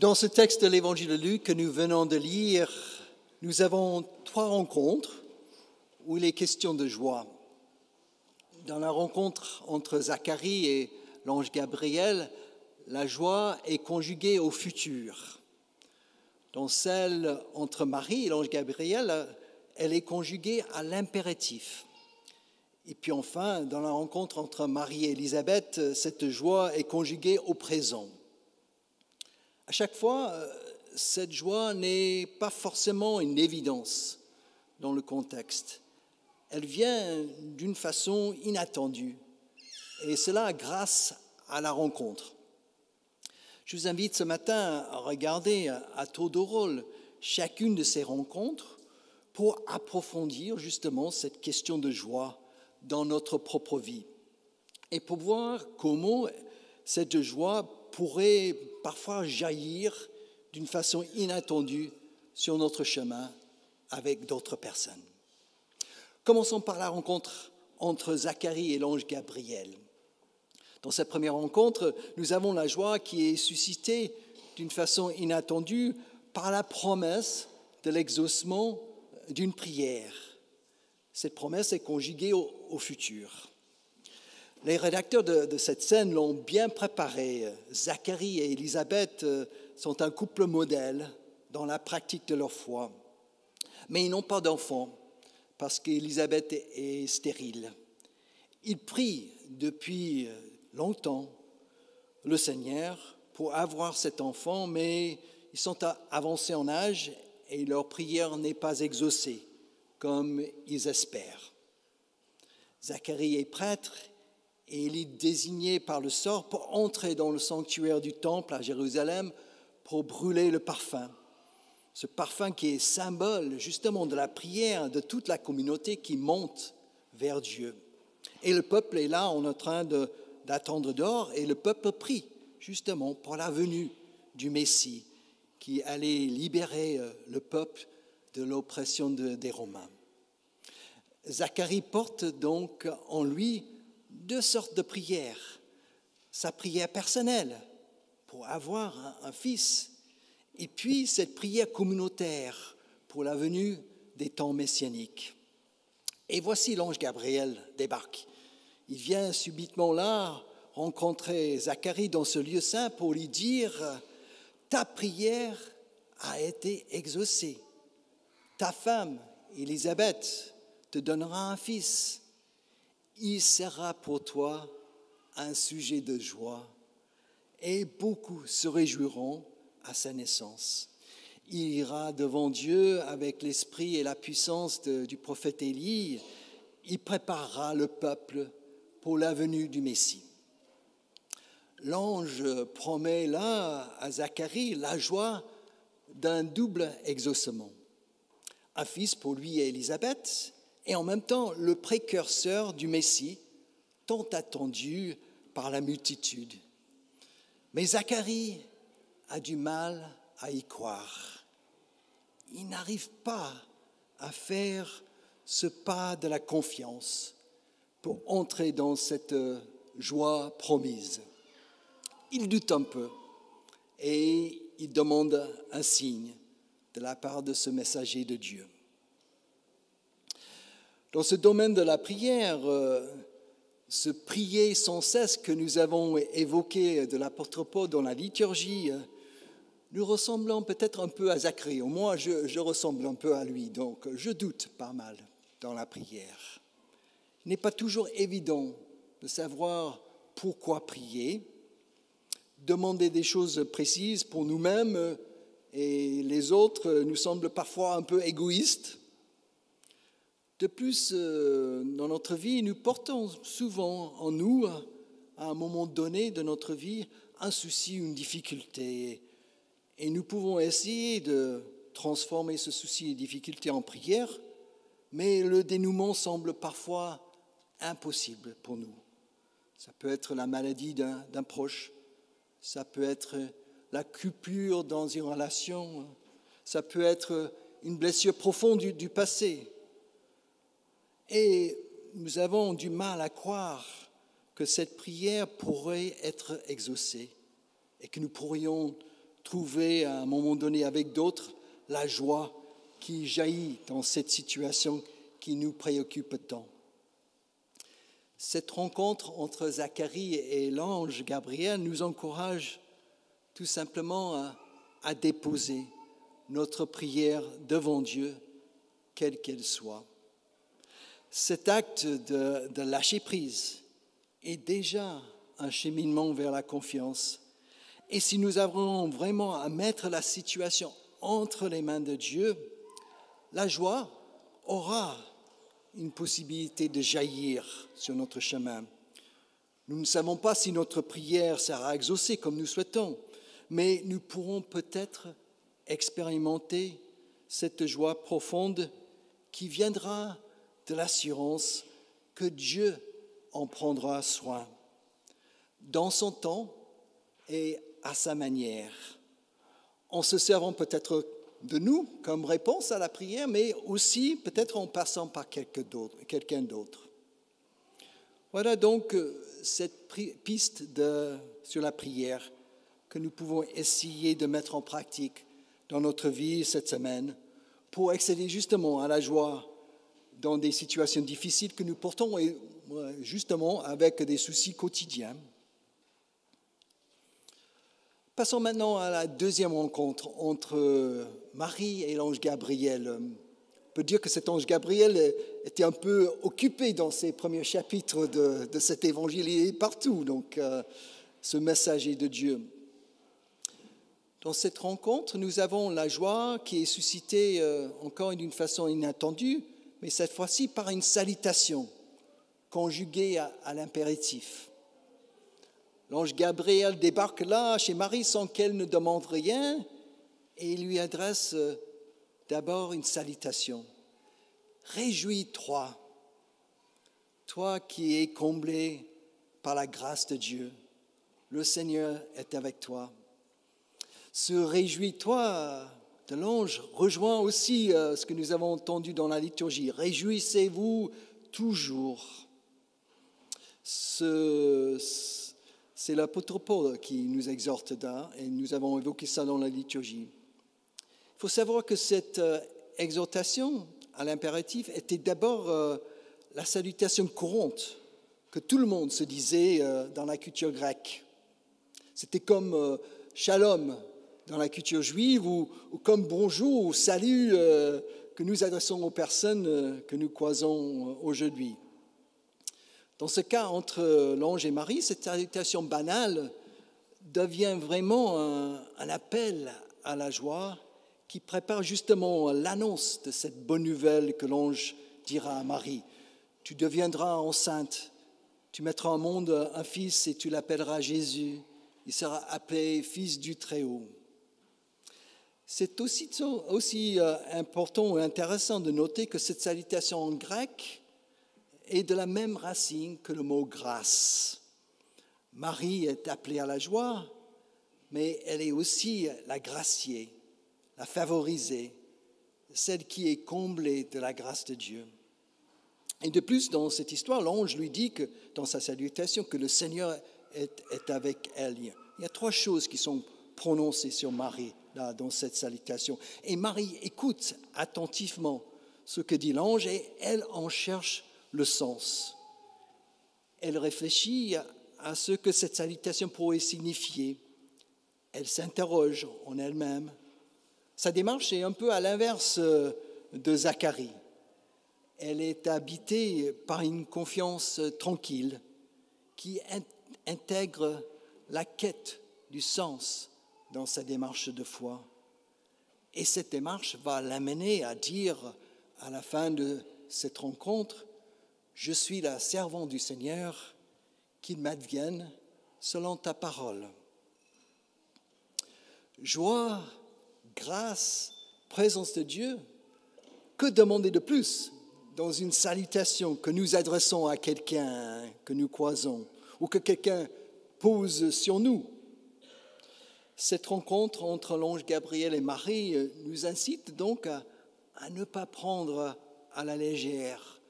Dans ce texte de l'Évangile de Luc que nous venons de lire, nous avons 3 rencontres où il est question de joie. Dans la rencontre entre Zacharie et l'ange Gabriel, la joie est conjuguée au futur. Dans celle entre Marie et l'ange Gabriel, elle est conjuguée à l'impératif. Et puis enfin, dans la rencontre entre Marie et Élisabeth, cette joie est conjuguée au présent. À chaque fois, cette joie n'est pas forcément une évidence dans le contexte. Elle vient d'une façon inattendue, et cela grâce à la rencontre. Je vous invite ce matin à regarder à tour de rôle chacune de ces rencontres pour approfondir justement cette question de joie dans notre propre vie et pour voir comment cette joie pourrait parfois jaillir d'une façon inattendue sur notre chemin avec d'autres personnes. Commençons par la rencontre entre Zacharie et l'ange Gabriel. Dans cette première rencontre, nous avons la joie qui est suscitée d'une façon inattendue par la promesse de l'exaucement d'une prière. Cette promesse est conjuguée au futur. Les rédacteurs de cette scène l'ont bien préparée. Zacharie et Élisabeth sont un couple modèle dans la pratique de leur foi. Mais ils n'ont pas d'enfant parce qu'Élisabeth est stérile. Ils prient depuis longtemps le Seigneur pour avoir cet enfant, mais ils sont avancés en âge et leur prière n'est pas exaucée comme ils espèrent. Zacharie est prêtre et il est désigné par le sort pour entrer dans le sanctuaire du temple à Jérusalem pour brûler le parfum. Ce parfum qui est symbole justement de la prière de toute la communauté qui monte vers Dieu. Et le peuple est là en train d'attendre dehors et le peuple prie justement pour la venue du Messie qui allait libérer le peuple de l'oppression des Romains. Zacharie porte donc en lui 2 sortes de prières. Sa prière personnelle pour avoir un fils et puis cette prière communautaire pour la venue des temps messianiques. Et voici l'ange Gabriel débarque. Il vient subitement là rencontrer Zacharie dans ce lieu saint pour lui dire « Ta prière a été exaucée. Ta femme, Élisabeth, te donnera un fils. Il sera pour toi un sujet de joie et beaucoup se réjouiront à sa naissance. Il ira devant Dieu avec l'esprit et la puissance du prophète Élie. Il préparera le peuple pour la venue du Messie. » L'ange promet là à Zacharie la joie d'un double exaucement. Un fils pour lui et Élisabeth, et en même temps le précurseur du Messie, tant attendu par la multitude. Mais Zacharie a du mal à y croire. Il n'arrive pas à faire ce pas de la confiance pour entrer dans cette joie promise. Il doute un peu et il demande un signe de la part de ce messager de Dieu. Dans ce domaine de la prière, ce prier sans cesse que nous avons évoqué de l'apôtre Paul dans la liturgie, nous ressemblons peut-être un peu à Zacharie. Au moins, je ressemble un peu à lui, donc je doute pas mal dans la prière. Il n'est pas toujours évident de savoir pourquoi prier, demander des choses précises pour nous-mêmes et les autres nous semblent parfois un peu égoïstes. De plus, dans notre vie, nous portons souvent en nous, à un moment donné de notre vie, un souci, une difficulté. Et nous pouvons essayer de transformer ce souci et difficulté en prière, mais le dénouement semble parfois impossible pour nous. Ça peut être la maladie d'un proche, ça peut être la coupure dans une relation, ça peut être une blessure profonde du passé. Et nous avons du mal à croire que cette prière pourrait être exaucée et que nous pourrions trouver à un moment donné avec d'autres la joie qui jaillit dans cette situation qui nous préoccupe tant. Cette rencontre entre Zacharie et l'ange Gabriel nous encourage tout simplement à déposer notre prière devant Dieu, quelle qu'elle soit. Cet acte de lâcher prise est déjà un cheminement vers la confiance. Et si nous avons vraiment à mettre la situation entre les mains de Dieu, la joie aura une possibilité de jaillir sur notre chemin. Nous ne savons pas si notre prière sera exaucée comme nous souhaitons, mais nous pourrons peut-être expérimenter cette joie profonde qui viendra de l'assurance que Dieu en prendra soin, dans son temps et à sa manière, en se servant peut-être de nous comme réponse à la prière, mais aussi peut-être en passant par quelqu'un d'autre. Voilà donc cette piste sur la prière que nous pouvons essayer de mettre en pratique dans notre vie cette semaine pour accéder justement à la joie dans des situations difficiles que nous portons et justement avec des soucis quotidiens. Passons maintenant à la deuxième rencontre entre Marie et l'ange Gabriel. On peut dire que cet ange Gabriel était un peu occupé dans ces premiers chapitres de cet évangile. Il est partout, donc ce messager de Dieu. Dans cette rencontre, nous avons la joie qui est suscitée encore d'une façon inattendue, mais cette fois-ci par une salutation conjuguée à l'impératif. L'ange Gabriel débarque là chez Marie sans qu'elle ne demande rien et il lui adresse d'abord une salutation. Réjouis-toi, toi qui es comblé par la grâce de Dieu. Le Seigneur est avec toi. Ce réjouis-toi de l'ange rejoint aussi ce que nous avons entendu dans la liturgie. Réjouissez-vous toujours. C'est l'apôtre Paul qui nous exhorte là, et nous avons évoqué ça dans la liturgie. Il faut savoir que cette exhortation à l'impératif était d'abord la salutation courante que tout le monde se disait dans la culture grecque. C'était comme shalom dans la culture juive ou comme bonjour ou salut que nous adressons aux personnes que nous croisons aujourd'hui. Dans ce cas, entre l'ange et Marie, cette salutation banale devient vraiment un appel à la joie qui prépare justement l'annonce de cette bonne nouvelle que l'ange dira à Marie. Tu deviendras enceinte, tu mettras au monde un fils et tu l'appelleras Jésus. Il sera appelé fils du Très-Haut. C'est aussi important et intéressant de noter que cette salutation en grec est de la même racine que le mot grâce. Marie est appelée à la joie, mais elle est aussi la graciée, la favorisée, celle qui est comblée de la grâce de Dieu. Et de plus, dans cette histoire, l'ange lui dit que, dans sa salutation, que le Seigneur est avec elle. Il y a trois choses qui sont prononcées sur Marie là, dans cette salutation. Et Marie écoute attentivement ce que dit l'ange et elle en cherche le sens. Elle réfléchit à ce que cette salutation pourrait signifier. Elle s'interroge en elle-même. Sa démarche est un peu à l'inverse de Zacharie. Elle est habitée par une confiance tranquille qui intègre la quête du sens dans sa démarche de foi. Et cette démarche va l'amener à dire à la fin de cette rencontre, « Je suis la servante du Seigneur, qu'il m'advienne selon ta parole. » Joie, grâce, présence de Dieu, que demander de plus dans une salutation que nous adressons à quelqu'un que nous croisons ou que quelqu'un pose sur nous? Cette rencontre entre l'ange Gabriel et Marie nous incite donc à ne pas prendre à la légère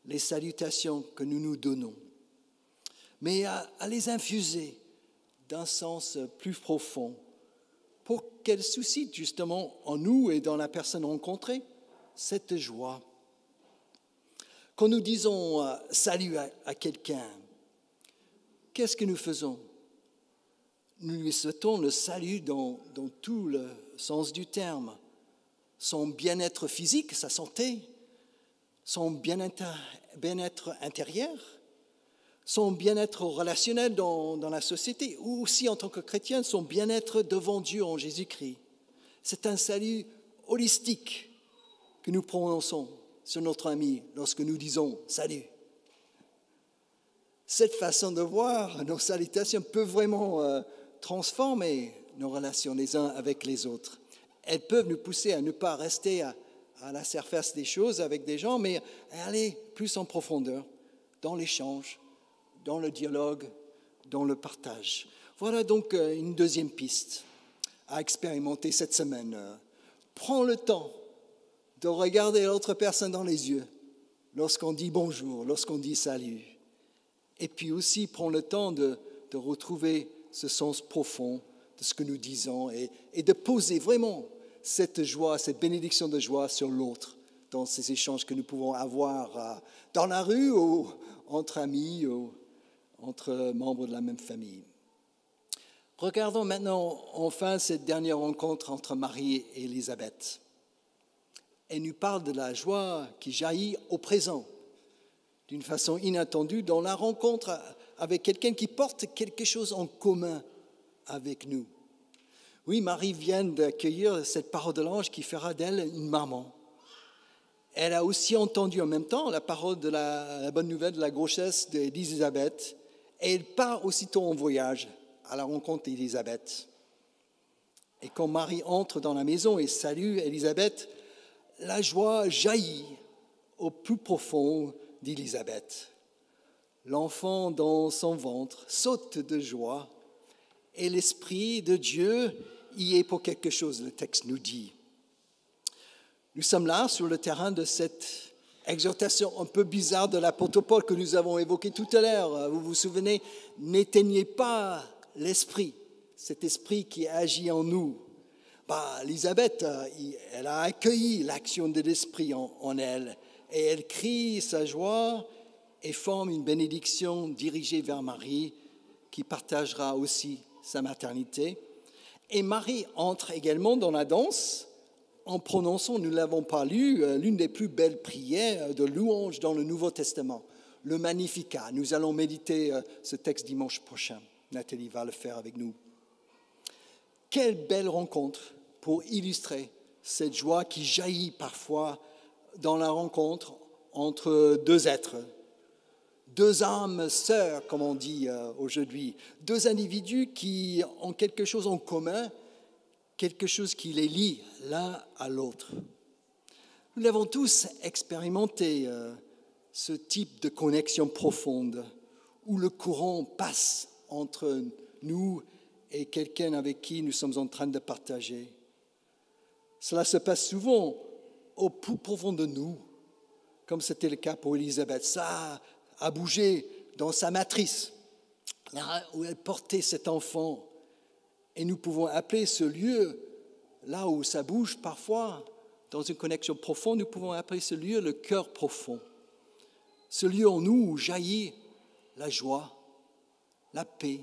les salutations que nous nous donnons, mais à les infuser d'un sens plus profond pour qu'elle suscite justement en nous et dans la personne rencontrée cette joie. Quand nous disons salut à quelqu'un, qu'est-ce que nous faisons? Nous lui souhaitons le salut dans tout le sens du terme. Son bien-être physique, sa santé, son bien-être intérieur, son bien-être relationnel dans la société, ou aussi en tant que chrétien, son bien-être devant Dieu en Jésus-Christ. C'est un salut holistique que nous prononçons sur notre ami lorsque nous disons « salut ». Cette façon de voir nos salutations peut vraiment transformer nos relations les uns avec les autres. Elles peuvent nous pousser à ne pas rester à la surface des choses avec des gens, mais à aller plus en profondeur, dans l'échange, dans le dialogue, dans le partage. Voilà donc une deuxième piste à expérimenter cette semaine. Prends le temps de regarder l'autre personne dans les yeux lorsqu'on dit bonjour, lorsqu'on dit salut. Et puis aussi, prends le temps de retrouver ce sens profond de ce que nous disons et de poser vraiment cette joie, cette bénédiction de joie sur l'autre dans ces échanges que nous pouvons avoir dans la rue ou entre amis ou entre membres de la même famille. Regardons maintenant enfin cette dernière rencontre entre Marie et Élisabeth. Elle nous parle de la joie qui jaillit au présent, d'une façon inattendue, dans la rencontre avec quelqu'un qui porte quelque chose en commun avec nous. Oui, Marie vient d'accueillir cette parole de l'ange qui fera d'elle une maman. Elle a aussi entendu en même temps la parole de la bonne nouvelle de la grossesse d'Élisabeth, et elle part aussitôt en voyage à la rencontre d'Élisabeth. Et quand Marie entre dans la maison et salue Élisabeth, la joie jaillit au plus profond d'Élisabeth. L'enfant dans son ventre saute de joie et l'Esprit de Dieu y est pour quelque chose, le texte nous dit. Nous sommes là sur le terrain de cette exhortation un peu bizarre de l'apôtre Paul que nous avons évoquée tout à l'heure. Vous vous souvenez, n'éteignez pas l'Esprit, cet Esprit qui agit en nous. Élisabeth, elle a accueilli l'action de l'Esprit en elle et elle crie sa joie et forme une bénédiction dirigée vers Marie qui partagera aussi sa maternité. Et Marie entre également dans la danse en prononçant, nous ne l'avons pas lu, l'une des plus belles prières de louange dans le Nouveau Testament, le Magnificat. Nous allons méditer ce texte dimanche prochain. Nathalie va le faire avec nous. Quelle belle rencontre pour illustrer cette joie qui jaillit parfois dans la rencontre entre deux êtres, deux âmes sœurs, comme on dit aujourd'hui, deux individus qui ont quelque chose en commun, quelque chose qui les lie l'un à l'autre. Nous l'avons tous expérimenté, ce type de connexion profonde où le courant passe entre nous et quelqu'un avec qui nous sommes en train de partager. Cela se passe souvent au plus profond de nous, comme c'était le cas pour Élisabeth. Ça a bougé dans sa matrice, là où elle portait cet enfant. Et nous pouvons appeler ce lieu, là où ça bouge parfois, dans une connexion profonde, nous pouvons appeler ce lieu le cœur profond. Ce lieu en nous où jaillit la joie, la paix,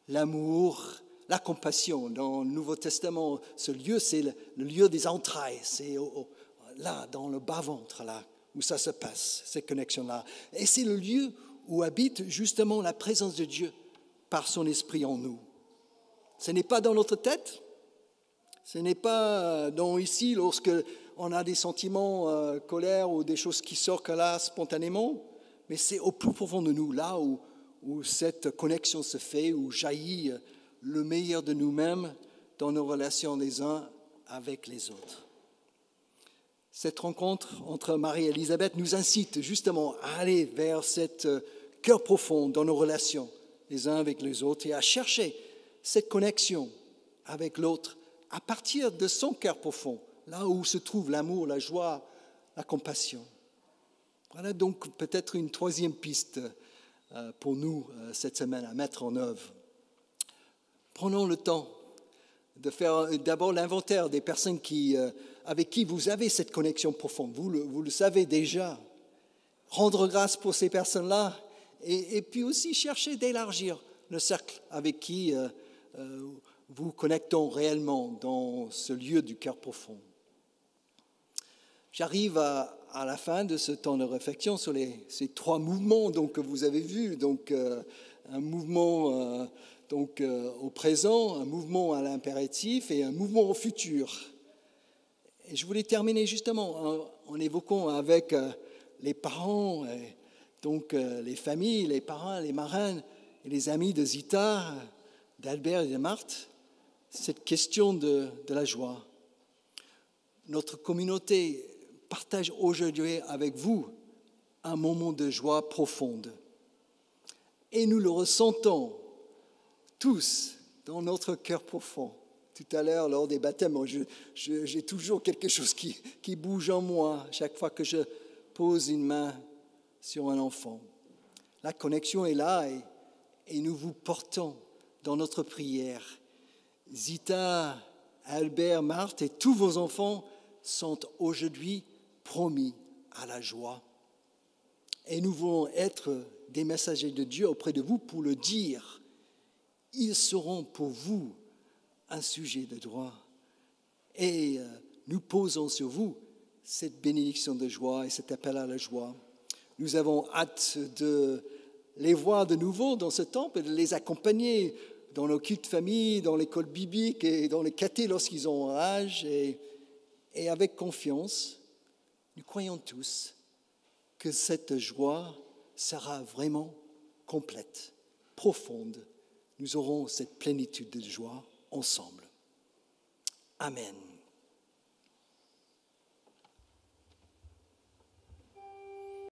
l'amour, la compassion. Dans le Nouveau Testament, ce lieu, c'est le lieu des entrailles. C'est là, dans le bas-ventre, là, où ça se passe, cette connexion-là. Et c'est le lieu où habite justement la présence de Dieu par son esprit en nous. Ce n'est pas dans notre tête, ce n'est pas ici, lorsque on a des sentiments colère ou des choses qui sortent là spontanément, mais c'est au plus profond de nous, là où cette connexion se fait, où jaillit le meilleur de nous-mêmes dans nos relations les uns avec les autres. Cette rencontre entre Marie et Élisabeth nous incite justement à aller vers cet cœur profond dans nos relations les uns avec les autres et à chercher cette connexion avec l'autre à partir de son cœur profond, là où se trouve l'amour, la joie, la compassion. Voilà donc peut-être une troisième piste pour nous cette semaine à mettre en œuvre. Prenons le temps de faire d'abord l'inventaire des personnes avec qui vous avez cette connexion profonde. Vous le savez déjà. Rendre grâce pour ces personnes-là et puis aussi chercher d'élargir le cercle avec qui vous connectons réellement dans ce lieu du cœur profond. J'arrive à la fin de ce temps de réflexion sur ces 3 mouvements que vous avez vus. Un mouvement au présent, un mouvement à l'impératif et un mouvement au futur. Et je voulais terminer justement en évoquant avec les parents, les familles, les parents, les marraines et les amis de Zita, d'Albert et de Marthe, cette question de la joie. Notre communauté partage aujourd'hui avec vous un moment de joie profonde. Et nous le ressentons tous dans notre cœur profond. Tout à l'heure, lors des baptêmes, j'ai toujours quelque chose qui bouge en moi chaque fois que je pose une main sur un enfant. La connexion est là et nous vous portons dans notre prière. Zita, Albert, Marthe et tous vos enfants sont aujourd'hui promis à la joie. Et nous voulons être des messagers de Dieu auprès de vous pour le dire. Ils seront pour vous un sujet de joie. Et nous posons sur vous cette bénédiction de joie et cet appel à la joie. Nous avons hâte de les voir de nouveau dans ce temple et de les accompagner dans nos cultes famille, dans l'école biblique et dans les catés lorsqu'ils ont âge. Et avec confiance, nous croyons tous que cette joie sera vraiment complète, profonde. Nous aurons cette plénitude de joie ensemble. Amen.